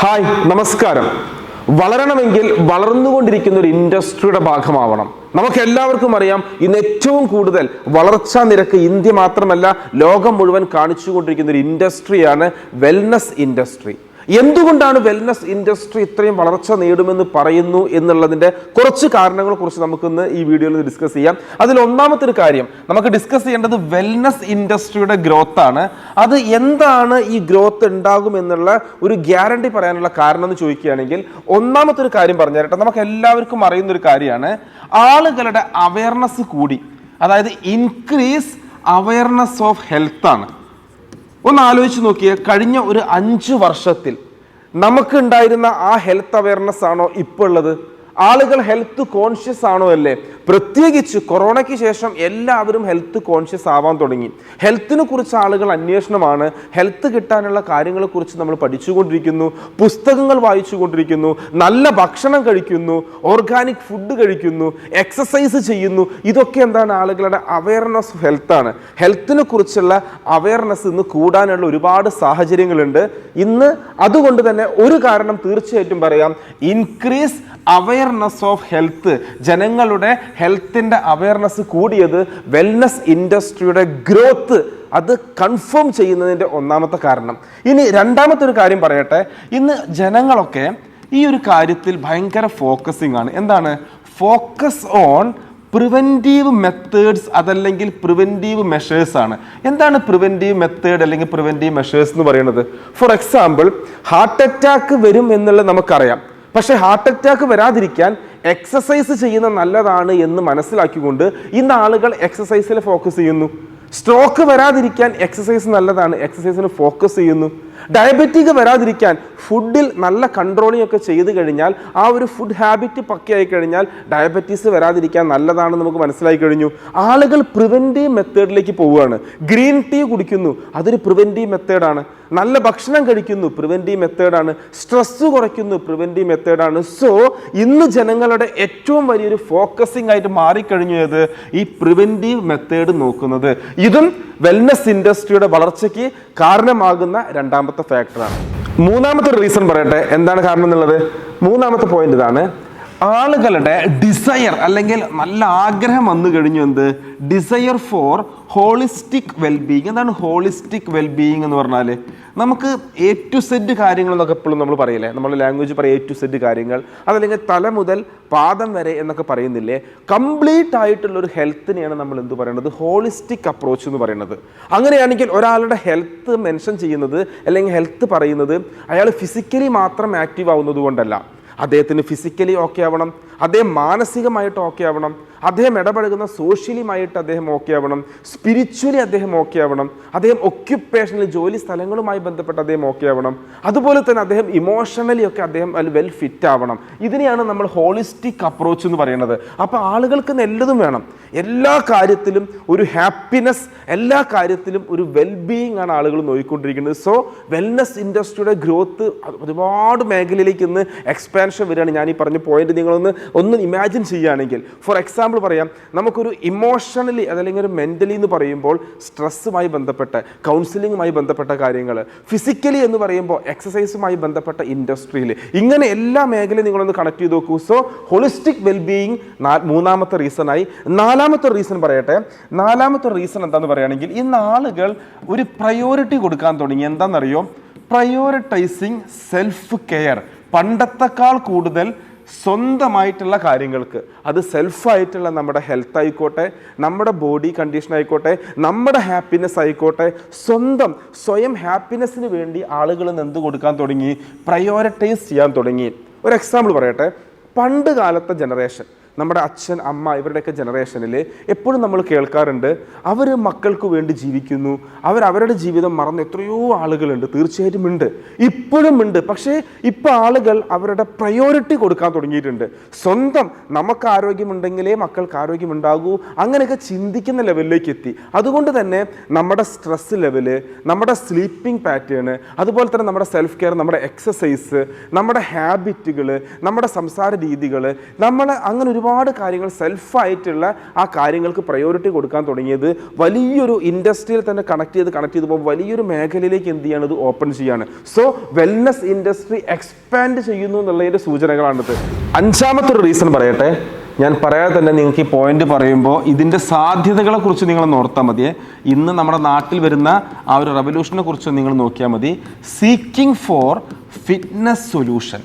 Hi, നമസ്കാരം. വളരണമെങ്കിൽ വളർന്നുകൊണ്ടിരിക്കുന്ന ഒരു ഇൻഡസ്ട്രിയുടെ ഭാഗമാവണം. നമുക്ക് എല്ലാവർക്കും അറിയാം, ഇന്ന് ഏറ്റവും കൂടുതൽ വളർച്ചാ നിരക്ക് ഇന്ത്യ മാത്രമല്ല ലോകം മുഴുവൻ കാണിച്ചുകൊണ്ടിരിക്കുന്ന ഒരു ഇൻഡസ്ട്രിയാണ് വെൽനസ് ഇൻഡസ്ട്രി. എന്തുകൊണ്ടാണ് വെൽനസ് ഇൻഡസ്ട്രി ഇത്രയും വളർച്ച നേടുമെന്ന് പറയുന്നു എന്നുള്ളതിൻ്റെ കുറച്ച് കാരണങ്ങളെ കുറിച്ച് നമുക്കിന്ന് ഈ വീഡിയോയിൽ ഡിസ്കസ് ചെയ്യാം. അതിൽ ഒന്നാമത്തെ ഒരു കാര്യം നമുക്ക് ഡിസ്കസ് ചെയ്യേണ്ടത് വെൽനസ് ഇൻഡസ്ട്രിയുടെ ഗ്രോത്ത് ആണ്. അത് എന്താണ് ഈ ഗ്രോത്ത് ഉണ്ടാകുമെന്നുള്ള ഒരു ഗ്യാരണ്ടി പറയാനുള്ള കാരണം എന്ന് ചോദിക്കുകയാണെങ്കിൽ, ഒന്നാമത്തെ ഒരു കാര്യം പറഞ്ഞു തരട്ടെ. നമുക്ക് എല്ലാവർക്കും അറിയുന്ന ഒരു കാര്യമാണ്, ആളുകളുടെ അവയർനെസ് കൂടി, അതായത് ഇൻക്രീസ് അവയർനെസ് ഓഫ് ഹെൽത്ത് ആണ്. ഒന്ന് ആലോചിച്ച് നോക്കിയേ, കഴിഞ്ഞ ഒരു 5 വർഷത്തിൽ നമുക്ക് ഉണ്ടായിരുന്ന ആ ഹെൽത്ത് അവയർനെസ് ആണോ ഇപ്പോൾ ഉള്ളത്? ആളുകൾ ഹെൽത്ത് കോൺഷ്യസ് ആണോ അല്ലേ? പ്രത്യേകിച്ച് കൊറോണയ്ക്ക് ശേഷം എല്ലാവരും ഹെൽത്ത് കോൺഷ്യസ് ആവാൻ തുടങ്ങി. ഹെൽത്തിനെ കുറിച്ച് ആളുകൾ അന്വേഷണമാണ്. ഹെൽത്ത് കിട്ടാനുള്ള കാര്യങ്ങളെ കുറിച്ച് നമ്മൾ പഠിച്ചുകൊണ്ടിരിക്കുന്നു, പുസ്തകങ്ങൾ വായിച്ചുകൊണ്ടിരിക്കുന്നു, നല്ല ഭക്ഷണം കഴിക്കുന്നു, ഓർഗാനിക് ഫുഡ് കഴിക്കുന്നു, എക്സസൈസ് ചെയ്യുന്നു. ഇതൊക്കെ എന്താണ്? ആളുകളുടെ അവയർനെസ് ഓഫ് ഹെൽത്താണ്. ഹെൽത്തിനെ കുറിച്ചുള്ള അവയർനെസ് ഇന്ന് കൂടാനുള്ള ഒരുപാട് സാഹചര്യങ്ങളുണ്ട് ഇന്ന്. അതുകൊണ്ട് തന്നെ ഒരു കാരണം തീർച്ചയായിട്ടും പറയാം, ഇൻക്രീസ് അവയർനെസ് ഓഫ് ഹെൽത്ത്. ജനങ്ങളുടെ ഹെൽത്തിന്റെ അവയർനെസ് കൂടിയത് വെൽനസ് ഇൻഡസ്ട്രിയുടെ ഗ്രോത്ത് അത് കൺഫേം ചെയ്യുന്നതിൻ്റെ ഒന്നാമത്തെ കാരണം. ഇനി രണ്ടാമത്തെ ഒരു കാര്യം പറയട്ടെ. ഇന്ന് ജനങ്ങളൊക്കെ ഈ ഒരു കാര്യത്തിൽ ഭയങ്കര ഫോക്കസിങ് ആണ്. എന്താണ്? ഫോക്കസ് ഓൺ പ്രിവെൻറ്റീവ് മെത്തേഡ്സ്, അതല്ലെങ്കിൽ പ്രിവെൻറ്റീവ് മെഷേഴ്സ് ആണ്. എന്താണ് പ്രിവെൻറ്റീവ് മെത്തേഡ് അല്ലെങ്കിൽ പ്രിവെൻറ്റീവ് മെഷേഴ്സ് എന്ന് പറയുന്നത്? ഫോർ എക്സാമ്പിൾ, ഹാർട്ട് അറ്റാക്ക് വരും എന്നുള്ളത് നമുക്കറിയാം. പക്ഷെ ഹാർട്ട് അറ്റാക്ക് വരാതിരിക്കാൻ എക്സസൈസ് ചെയ്യുന്നത് നല്ലതാണ് എന്ന് മനസ്സിലാക്കിക്കൊണ്ട് ഇന്ന് ആളുകൾ എക്സസൈസിൽ ഫോക്കസ് ചെയ്യുന്നു. സ്ട്രോക്ക് വരാതിരിക്കാൻ എക്സസൈസ് നല്ലതാണ്, എക്സസൈസിന് ഫോക്കസ് ചെയ്യുന്നു. ഡയബറ്റിക് വരാതിരിക്കാൻ ഫുഡിൽ നല്ല കൺട്രോളിംഗ് ഒക്കെ ചെയ്ത് കഴിഞ്ഞാൽ, ആ ഒരു ഫുഡ് ഹാബിറ്റ് പക്കയായി കഴിഞ്ഞാൽ ഡയബറ്റീസ് വരാതിരിക്കാൻ നല്ലതാണെന്ന് നമുക്ക് മനസ്സിലായി കഴിഞ്ഞു. ആളുകൾ പ്രിവെൻറ്റീവ് മെത്തേഡിലേക്ക് പോവുകയാണ്. ഗ്രീൻ ടീ കുടിക്കുന്നു, അതൊരു പ്രിവെൻറ്റീവ് മെത്തേഡാണ്. നല്ല ഭക്ഷണം കഴിക്കുന്നു, പ്രിവെൻറ്റീവ് മെത്തേഡാണ്. സ്ട്രെസ് കുറയ്ക്കുന്നു, പ്രിവെൻറ്റീവ് മെത്തേഡാണ്. സോ ഇന്ന് ജനങ്ങളുടെ ഏറ്റവും വലിയൊരു ഫോക്കസിംഗ് ആയിട്ട് മാറിക്കഴിഞ്ഞു ഏത്? ഈ പ്രിവെൻറ്റീവ് മെത്തേഡ് നോക്കുന്നത്. ഇതും വെൽനസ് ഇൻഡസ്ട്രിയുടെ വളർച്ചയ്ക്ക് കാരണമാകുന്ന രണ്ടാമത്തെ ഫാക്ടറാണ്. മൂന്നാമത്തെ റീസൺ പറയട്ടെ, എന്താണ് കാരണം എന്നുള്ളത്. മൂന്നാമത്തെ പോയിന്റ് ഇതാണ്, ആളുകളുടെ ഡിസയർ അല്ലെങ്കിൽ നല്ല ആഗ്രഹം വന്നു കഴിഞ്ഞു. എന്ത്? Desire for holistic wellbeing. എന്താണ് ഹോളിസ്റ്റിക് വെൽബീയിങ് എന്ന് പറഞ്ഞാൽ? നമുക്ക് A to Z കാര്യങ്ങൾ എന്നൊക്കെ എപ്പോഴും നമ്മൾ പറയില്ലേ, നമ്മൾ ലാംഗ്വേജ് പറയും A to Z കാര്യങ്ങൾ, അതല്ലെങ്കിൽ തല മുതൽ പാദം വരെ എന്നൊക്കെ പറയുന്നില്ലേ. കംപ്ലീറ്റ് ആയിട്ടുള്ളൊരു ഹെൽത്തിനെയാണ് നമ്മൾ എന്ത് പറയുന്നത്? ഹോളിസ്റ്റിക് അപ്രോച്ച് എന്ന് പറയുന്നത്. അങ്ങനെയാണെങ്കിൽ ഒരാളുടെ ഹെൽത്ത് മെൻഷൻ ചെയ്യുന്നത് അല്ലെങ്കിൽ ഹെൽത്ത് പറയുന്നത് അയാൾ ഫിസിക്കലി മാത്രം ആക്റ്റീവ് ആവുന്നത് കൊണ്ടല്ല. അദ്ദേഹത്തിന് ഫിസിക്കലി ഓക്കെ ആവണം, അദ്ദേഹം മാനസികമായിട്ട് ഓക്കെ ആവണം, അദ്ദേഹം ഇടപഴകുന്ന സോഷ്യലിയുമായിട്ട് അദ്ദേഹം ഓക്കെ ആവണം, സ്പിരിച്വലി അദ്ദേഹം ഓക്കെ ആവണം, അദ്ദേഹം ഒക്യുപ്പേഷണലി ജോലി സ്ഥലങ്ങളുമായി ബന്ധപ്പെട്ട് അദ്ദേഹം ഓക്കെ ആവണം, അതുപോലെ തന്നെ അദ്ദേഹം ഇമോഷണലി ഒക്കെ അദ്ദേഹം വെൽ ഫിറ്റ് ആവണം. ഇതിനെയാണ് നമ്മൾ ഹോളിസ്റ്റിക് അപ്രോച്ച് എന്ന് പറയുന്നത്. അപ്പോൾ ആളുകൾക്ക് എല്ലതും വേണം, എല്ലാ കാര്യത്തിലും ഒരു ഹാപ്പിനെസ്, എല്ലാ കാര്യത്തിലും ഒരു വെൽബീയിങ് ആണ് ആളുകൾ നോക്കിക്കൊണ്ടിരിക്കുന്നത്. സോ വെൽനസ് ഇൻഡസ്ട്രിയുടെ ഗ്രോത്ത് ഒരുപാട് മേഖലയിലേക്ക് ഇന്ന് എക്സ്പാൻഷൻ വരികയാണ്. ഞാൻ ഈ പറഞ്ഞ പോയിന്റ് നിങ്ങളൊന്ന് ഇമാജിൻ ചെയ്യുകയാണെങ്കിൽ, ഫോർ എക്സാമ്പിൾ പറയാം, നമുക്കൊരു ഇമോഷണലി അതല്ലെങ്കിൽ ഒരു മെൻ്റലി എന്ന് പറയുമ്പോൾ സ്ട്രെസ്സുമായി ബന്ധപ്പെട്ട കൗൺസിലിങ്ങുമായി ബന്ധപ്പെട്ട കാര്യങ്ങൾ, ഫിസിക്കലി എന്ന് പറയുമ്പോൾ എക്സസൈസുമായി ബന്ധപ്പെട്ട ഇൻഡസ്ട്രിയിൽ, ഇങ്ങനെ എല്ലാ മേഖലയും നിങ്ങളൊന്ന് കണക്ട് ചെയ്ത് നോക്കൂ. സോ ഹോളിസ്റ്റിക് വെൽബീയിങ് മൂന്നാമത്തെ റീസണായി. നാലാമത്തെ റീസൺ പറയട്ടെ. നാലാമത്തെ റീസൺ എന്താണെന്ന് പറയുകയാണെങ്കിൽ, ഇന്ന് ആളുകൾ ഒരു പ്രയോറിറ്റി കൊടുക്കാൻ തുടങ്ങി. എന്താണെന്നറിയോ? Prioritising self care. പണ്ടത്തെക്കാൾ കൂടുതൽ സ്വന്തമായിട്ടുള്ള കാര്യങ്ങൾക്ക്, അത് സെൽഫായിട്ടുള്ള നമ്മുടെ ഹെൽത്ത് ആയിക്കോട്ടെ, നമ്മുടെ ബോഡി കണ്ടീഷൻ ആയിക്കോട്ടെ, നമ്മുടെ ഹാപ്പിനെസ് ആയിക്കോട്ടെ, സ്വയം ഹാപ്പിനെസ്സിന് വേണ്ടി ആളുകൾ എന്ത് കൊടുക്കാൻ തുടങ്ങി? പ്രയോറിറ്റൈസ് ചെയ്യാൻ തുടങ്ങി. ഒരു എക്സാമ്പിൾ പറയട്ടെ. പണ്ട് കാലത്തെ ജനറേഷൻ, നമ്മുടെ അച്ഛൻ അമ്മ ഇവരുടെയൊക്കെ ജനറേഷനിൽ എപ്പോഴും നമ്മൾ കേൾക്കാറുണ്ട്, അവർ മക്കൾക്ക് വേണ്ടി ജീവിക്കുന്നു, അവരുടെ ജീവിതം മറന്ന് എത്രയോ ആളുകളുണ്ട്. തീർച്ചയായിട്ടും ഉണ്ട്, ഇപ്പോഴും ഉണ്ട്. പക്ഷേ ഇപ്പോൾ ആളുകൾ അവരുടെ പ്രയോറിറ്റി കൊടുക്കാൻ തുടങ്ങിയിട്ടുണ്ട്. സ്വന്തം നമുക്ക് ആരോഗ്യമുണ്ടെങ്കിലേ മക്കൾക്ക് ആരോഗ്യമുണ്ടാകൂ, അങ്ങനെയൊക്കെ ചിന്തിക്കുന്ന ലെവലിലേക്ക് എത്തി. അതുകൊണ്ട് തന്നെ നമ്മുടെ സ്ട്രെസ് ലെവല്, നമ്മുടെ സ്ലീപ്പിംഗ് പാറ്റേൺ, അതുപോലെ തന്നെ നമ്മുടെ സെൽഫ് കെയർ, നമ്മുടെ എക്സസൈസ്, നമ്മുടെ ഹാബിറ്റുകൾ, നമ്മുടെ സംസാര രീതികൾ, നമ്മൾ അങ്ങനെ ഒരുപാട് കാര്യങ്ങൾ സെൽഫായിട്ടുള്ള ആ കാര്യങ്ങൾക്ക് പ്രയോറിറ്റി കൊടുക്കാൻ തുടങ്ങിയത് വലിയൊരു ഇൻഡസ്ട്രിയിൽ തന്നെ കണക്ട് ചെയ്ത് പോകുമ്പോൾ വലിയൊരു മേഖലയിലേക്ക് എന്ത് ചെയ്യാണ്, ഇത് ഓപ്പൺ ചെയ്യാണ്. സോ വെൽനസ് ഇൻഡസ്ട്രി എക്സ്പാൻഡ് ചെയ്യുന്നു എന്നുള്ളതിൻ്റെ സൂചനകളാണിത്. അഞ്ചാമത്തെ ഒരു റീസൺ പറയട്ടെ, ഞാൻ പറയാതെ തന്നെ നിങ്ങൾക്ക് ഈ പോയിന്റ് പറയുമ്പോൾ ഇതിൻ്റെ സാധ്യതകളെ കുറിച്ച് നിങ്ങൾ ഓർത്താൽ മതിയെ. ഇന്ന് നമ്മുടെ നാട്ടിൽ വരുന്ന ആ ഒരു റെവല്യൂഷനെ കുറിച്ച് നിങ്ങൾ നോക്കിയാൽ മതി. Seeking four fitness solution.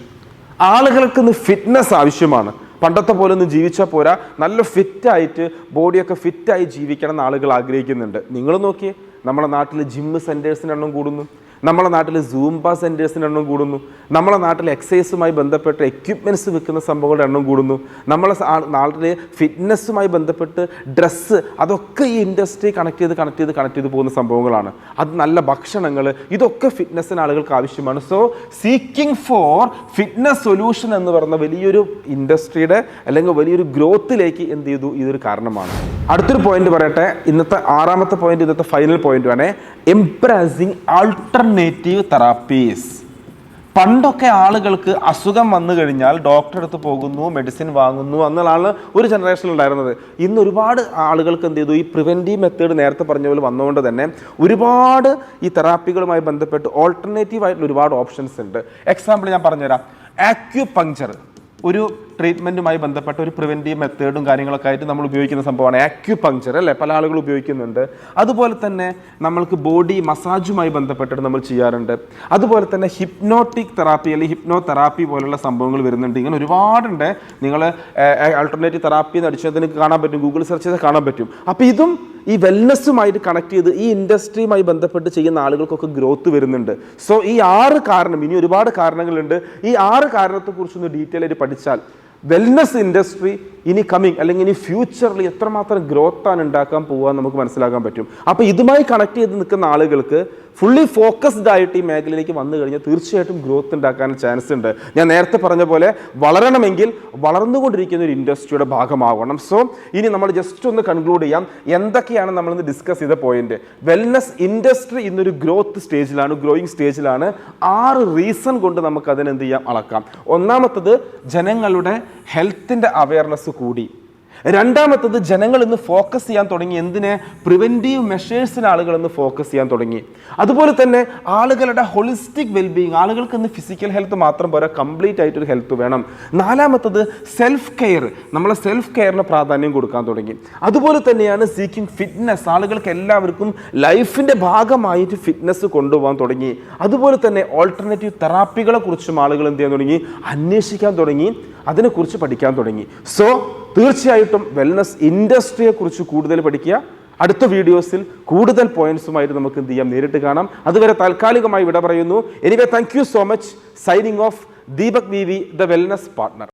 ആളുകൾക്ക് ഇന്ന് ഫിറ്റ്നസ് ആവശ്യമാണ്. പണ്ടത്തെ പോലെ ഒന്നും ജീവിച്ചാൽ പോരാ, നല്ല ഫിറ്റായിട്ട് ബോഡിയൊക്കെ ഫിറ്റായി ജീവിക്കണം എന്ന് ആളുകൾ ആഗ്രഹിക്കുന്നുണ്ട്. നിങ്ങൾ നോക്കിയേ, നമ്മുടെ നാട്ടിൽ ജിമ്മ് സെൻറ്റേഴ്സിൻ്റെ എണ്ണം കൂടുന്നു, നമ്മുടെ നാട്ടിൽ സൂംബ സെൻറ്റേഴ്സിൻ്റെ എണ്ണം കൂടുന്നു, നമ്മുടെ നാട്ടിൽ എക്സസൈസുമായി ബന്ധപ്പെട്ട എക്യുപ്മെൻറ്റ്സ് വിൽക്കുന്ന സംഭവങ്ങളുടെ എണ്ണം കൂടുന്നു, നമ്മളെ നാട്ടിൽ ഫിറ്റ്നസ്സുമായി ബന്ധപ്പെട്ട് ഡ്രസ്സ്, അതൊക്കെ ഈ ഇൻഡസ്ട്രി കണക്ട് ചെയ്ത് പോകുന്ന സംഭവങ്ങളാണ്. അത് നല്ല ഭക്ഷണങ്ങൾ, ഇതൊക്കെ ഫിറ്റ്നസ്സിന് ആളുകൾക്ക് ആവശ്യമാണ്. So seeking four fitness solution എന്ന് പറയുന്ന വലിയൊരു ഇൻഡസ്ട്രിയുടെ അല്ലെങ്കിൽ വലിയൊരു ഗ്രോത്തിലേക്ക് എന്ത് ചെയ്തു, ഇതൊരു കാരണമാണ്. അടുത്തൊരു പോയിന്റ് പറയട്ടെ, ഇന്നത്തെ ആറാമത്തെ പോയിന്റ്, ഇന്നത്തെ ഫൈനൽ പോയിന്റാണ് എംബ്രാസിങ് ആൾട്ടർനേറ്റീവ് തെറാപ്പീസ്. പണ്ടൊക്കെ ആളുകൾക്ക് അസുഖം വന്നു കഴിഞ്ഞാൽ ഡോക്ടറെ അടുത്ത് പോകുന്നു, മെഡിസിൻ വാങ്ങുന്നു എന്നുള്ളതാണ് ഒരു ജനറേഷനിൽ ഉണ്ടായിരുന്നത്. ഇന്ന് ഒരുപാട് ആളുകൾക്ക് എന്ത് ചെയ്തു, ഈ പ്രിവെൻറ്റീവ് മെത്തേഡ് നേരത്തെ പറഞ്ഞ പോലെ വന്നുകൊണ്ട് തന്നെ ഒരുപാട് ഈ തെറാപ്പികളുമായി ബന്ധപ്പെട്ട് ഓൾട്ടർനേറ്റീവ് ആയിട്ടുള്ള ഒരുപാട് ഓപ്ഷൻസ് ഉണ്ട്. എക്സാമ്പിൾ ഞാൻ പറഞ്ഞുതരാം. ആക്യുപങ്ചർ ഒരു ട്രീറ്റ്മെൻറ്റുമായി ബന്ധപ്പെട്ട ഒരു പ്രിവെൻറ്റീവ് മെത്തേഡും കാര്യങ്ങളൊക്കെ ആയിട്ട് നമ്മൾ ഉപയോഗിക്കുന്ന സംഭവമാണ് ആക്യുപങ്ചർ അല്ലേ, പല ആളുകൾ ഉപയോഗിക്കുന്നുണ്ട്. അതുപോലെ തന്നെ നമ്മൾക്ക് ബോഡി മസാജുമായി ബന്ധപ്പെട്ടിട്ട് നമ്മൾ ചെയ്യാറുണ്ട്. അതുപോലെ തന്നെ ഹിപ്നോട്ടിക് തെറാപ്പി അല്ലെങ്കിൽ ഹിപ്നോ തെറാപ്പി പോലുള്ള സംഭവങ്ങൾ വരുന്നുണ്ട്. ഇങ്ങനെ ഒരുപാടുണ്ട്. നിങ്ങൾ ആൾട്ടർനേറ്റീവ് തെറാപ്പി എന്ന് അടിച്ചാൽ നിങ്ങൾക്ക് കാണാൻ പറ്റും, ഗൂഗിൾ സെർച്ച് ചെയ്താൽ കാണാൻ പറ്റും. അപ്പോൾ ഇതും ഈ വെൽനസ്സുമായിട്ട് കണക്ട് ചെയ്ത് ഈ ഇൻഡസ്ട്രിയുമായി ബന്ധപ്പെട്ട് ചെയ്യുന്ന ആളുകൾക്കൊക്കെ ഗ്രോത്ത് വരുന്നുണ്ട്. സോ ഈ 6 കാരണം, ഇനി ഒരുപാട് കാരണങ്ങളുണ്ട്, ഈ 6 കാരണത്തെക്കുറിച്ചൊന്ന് ഡീറ്റെയിൽ ആയിട്ട് പഠിച്ചാൽ വെൽനസ് ഇൻഡസ്ട്രി ഇനി കമ്മിങ് അല്ലെങ്കിൽ ഇനി ഫ്യൂച്ചറിൽ എത്രമാത്രം ഗ്രോത്താണ് ഉണ്ടാക്കാൻ പോകുക നമുക്ക് മനസ്സിലാക്കാൻ പറ്റും. അപ്പോൾ ഇതുമായി കണക്ട് ചെയ്ത് നിൽക്കുന്ന ആളുകൾക്ക് ഫുള്ളി ഫോക്കസ്ഡ് ആയിട്ട് ഈ മേഖലയിലേക്ക് വന്നു കഴിഞ്ഞാൽ തീർച്ചയായിട്ടും ഗ്രോത്ത് ഉണ്ടാക്കാൻ ചാൻസ് ഉണ്ട്. ഞാൻ നേരത്തെ പറഞ്ഞ പോലെ വളരണമെങ്കിൽ വളർന്നുകൊണ്ടിരിക്കുന്ന ഒരു ഇൻഡസ്ട്രിയുടെ ഭാഗമാവണം. സോ ഇനി നമ്മൾ ജസ്റ്റ് ഒന്ന് കൺക്ലൂഡ് ചെയ്യാം, എന്തൊക്കെയാണ് നമ്മളിന്ന് ഡിസ്കസ് ചെയ്ത പോയിന്റ്. വെൽനസ് ഇൻഡസ്ട്രി ഇന്നൊരു ഗ്രോത്ത് സ്റ്റേജിലാണ്, ഗ്രോയിങ് സ്റ്റേജിലാണ്. 6 റീസൺ കൊണ്ട് നമുക്ക് അതിനെന്ത് ചെയ്യാം, അളക്കാം. ഒന്നാമത്തത്, ജനങ്ങളുടെ ഹെൽത്തിൻ്റെ അവയർനെസ് കൂടി. രണ്ടാമത്തത്, ജനങ്ങൾ ഇന്ന് ഫോക്കസ് ചെയ്യാൻ തുടങ്ങി എന്തിനെ, പ്രിവെൻറ്റീവ് മെഷേഴ്സിന് ആളുകൾ ഇന്ന് ഫോക്കസ് ചെയ്യാൻ തുടങ്ങി. അതുപോലെ തന്നെ ആളുകളുടെ ഹോളിസ്റ്റിക് വെൽബീയിങ്, ആളുകൾക്ക് ഇന്ന് ഫിസിക്കൽ ഹെൽത്ത് മാത്രം പോരാ, കംപ്ലീറ്റ് ആയിട്ടൊരു ഹെൽത്ത് വേണം. നാലാമത്തത്, സെൽഫ് കെയർ, നമ്മളെ സെൽഫ് കെയറിന് പ്രാധാന്യം കൊടുക്കാൻ തുടങ്ങി. അതുപോലെ തന്നെയാണ് സീക്കിംഗ് ഫിറ്റ്നസ്, ആളുകൾക്ക് എല്ലാവർക്കും ലൈഫിൻ്റെ ഭാഗമായിട്ട് ഫിറ്റ്നസ് കൊണ്ടുപോകാൻ തുടങ്ങി. അതുപോലെ തന്നെ ഓൾട്ടർനേറ്റീവ് തെറാപ്പികളെ കുറിച്ചും ആളുകൾ എന്ത് ചെയ്യാൻ തുടങ്ങി, അന്വേഷിക്കാൻ തുടങ്ങി, അതിനെക്കുറിച്ച് പഠിക്കാൻ തുടങ്ങി. സോ തീർച്ചയായിട്ടും വെൽനസ് ഇൻഡസ്ട്രിയെ കുറിച്ച് കൂടുതൽ പഠിക്കുക. അടുത്ത വീഡിയോസിൽ കൂടുതൽ പോയിന്റ്സുമായിട്ട് നമുക്ക് എന്ത് ചെയ്യാം, നേരിട്ട് കാണാം. അതുവരെ താൽക്കാലികമായി വിട പറയുന്നു. Anyway, thank you so much. Signing off, Deepak V, the wellness partner.